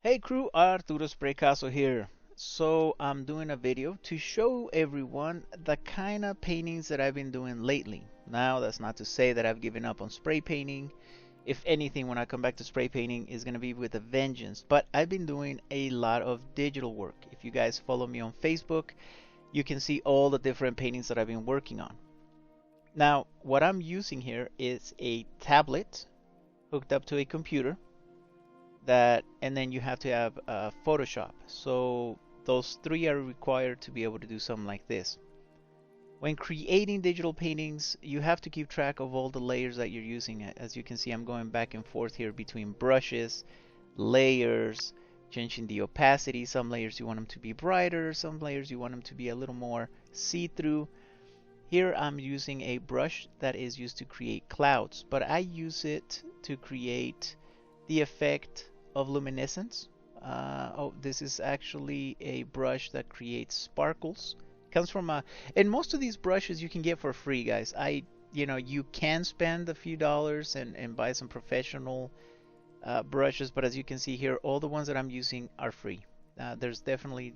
Hey crew, Arturo Spraycasso here. So I'm doing a video to show everyone the kind of paintings that I've been doing lately. Now that's not to say that I've given up on spray painting. If anything, when I come back to spray painting is going to be with a vengeance. But I've been doing a lot of digital work. If you guys follow me on Facebook, you can see all the different paintings that I've been working on. Now what I'm using here is a tablet hooked up to a computer that, and then you have to have Photoshop. So those three are required to be able to do something like this. When creating digital paintings, you have to keep track of all the layers that you're using. As you can see, I'm going back and forth here between brushes, layers, changing the opacity. Some layers you want them to be brighter, some layers you want them to be a little more see-through. Here I'm using a brush that is used to create clouds, but I use it to create the effect of luminescence. Oh, this is actually a brush that creates sparkles. Comes from and most of these brushes you can get for free, guys. You can spend a few dollars and buy some professional brushes, but as you can see here, all the ones that I'm using are free. There's definitely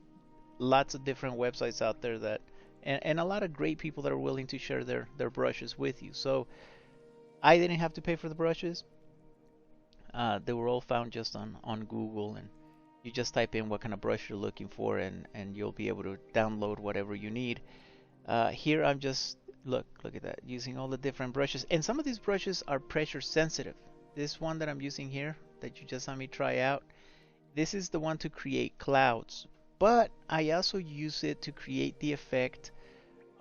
lots of different websites out there that, and a lot of great people that are willing to share their brushes with you. So I didn't have to pay for the brushes. They were all found just on Google, and you just type in what kind of brush you're looking for, and you'll be able to download whatever you need. Here I'm just look at that, using all the different brushes, and some of these brushes are pressure sensitive. This one that I'm using here, that you just saw me try out, this is the one to create clouds, but I also use it to create the effect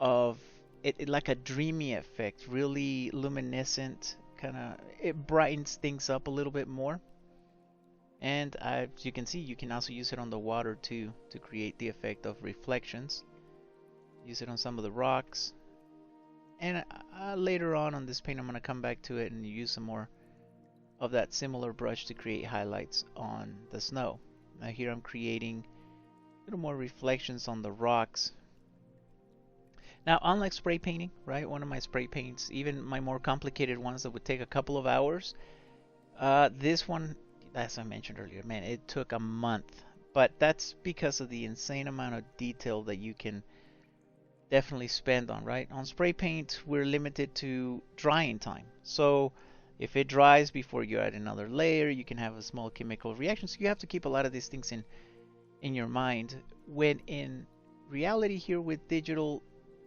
of it like a dreamy effect, really luminescent, kind of, it brightens things up a little bit more. And as you can see, you can also use it on the water too to create the effect of reflections. Use it on some of the rocks. And later on this paint, I'm going to come back to it and use some more of that similar brush to create highlights on the snow. Now here I'm creating a little more reflections on the rocks. Now, unlike spray painting, right? One of my spray paints, even my more complicated ones that would take a couple of hours, this one, as I mentioned earlier, man, it took a month. But that's because of the insane amount of detail that you can definitely spend on, right? On spray paint, we're limited to drying time. So if it dries before you add another layer, you can have a small chemical reaction. So you have to keep a lot of these things in your mind. When in reality here with digital,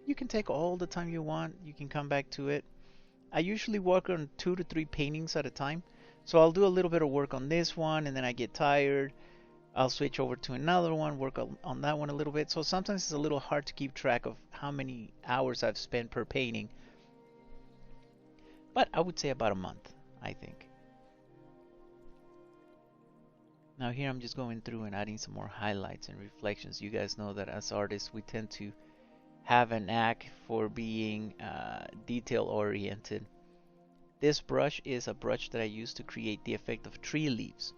you can take all the time you want. You can come back to it. I usually work on 2 to 3 paintings at a time. So I'll do a little bit of work on this one, and then I get tired. I'll switch over to another one, work on that one a little bit. So sometimes it's a little hard to keep track of how many hours I've spent per painting. But I would say about a month, I think. Now here I'm just going through and adding some more highlights and reflections. You guys know that as artists we tend to have a knack for being detail oriented. This brush is a brush that I use to create the effect of tree leaves.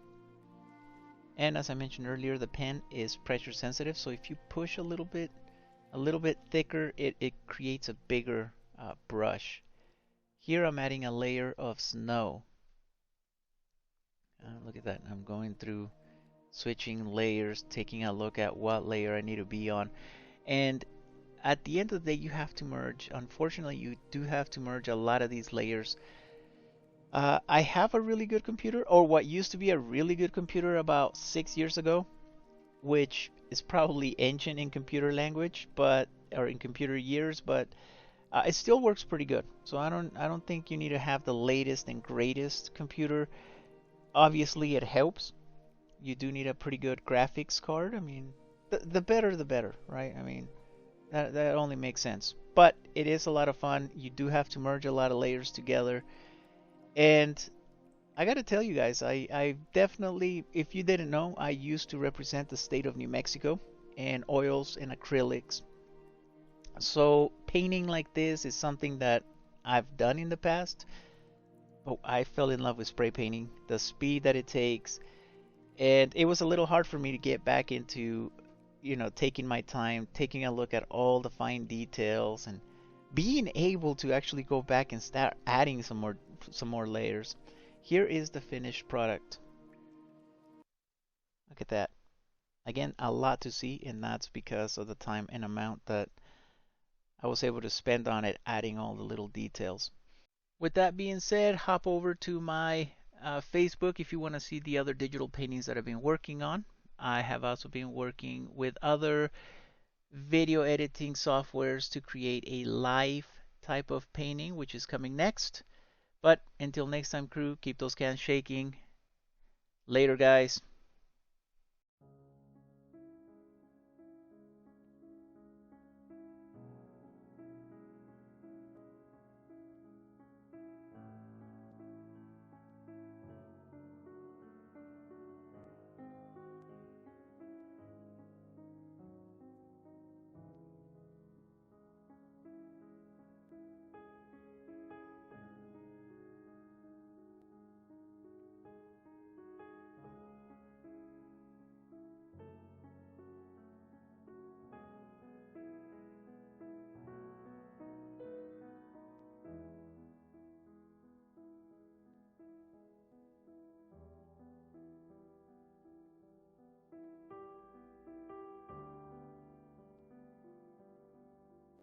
And as I mentioned earlier, the pen is pressure sensitive, so if you push a little bit thicker, it creates a bigger brush. Here I'm adding a layer of snow. Look at that. I'm going through switching layers, taking a look at what layer I need to be on. And at the end of the day, you have to merge. Unfortunately, you do have to merge a lot of these layers. I have a really good computer, or what used to be a really good computer about 6 years ago, which is probably ancient in computer language, or in computer years, but it still works pretty good. So I don't think you need to have the latest and greatest computer. Obviously, it helps. You do need a pretty good graphics card. I mean, the better the better, right? I mean, that only makes sense. But it is a lot of fun. You do have to merge a lot of layers together. And I gotta tell you guys, I definitely, if you didn't know, I used to represent the state of New Mexico in oils and acrylics. So painting like this is something that I've done in the past, but I fell in love with spray painting, the speed that it takes, and it was a little hard for me to get back into, taking my time, taking a look at all the fine details, and being able to actually go back and start adding some more layers. Here is the finished product. Look at that. Again, a lot to see, and that's because of the time and amount that I was able to spend on it, adding all the little details. With that being said, hop over to my Facebook if you want to see the other digital paintings that I've been working on. I have also been working with other video editing softwares to create a live type of painting, which is coming next. But until next time, crew, keep those cans shaking. Later, guys.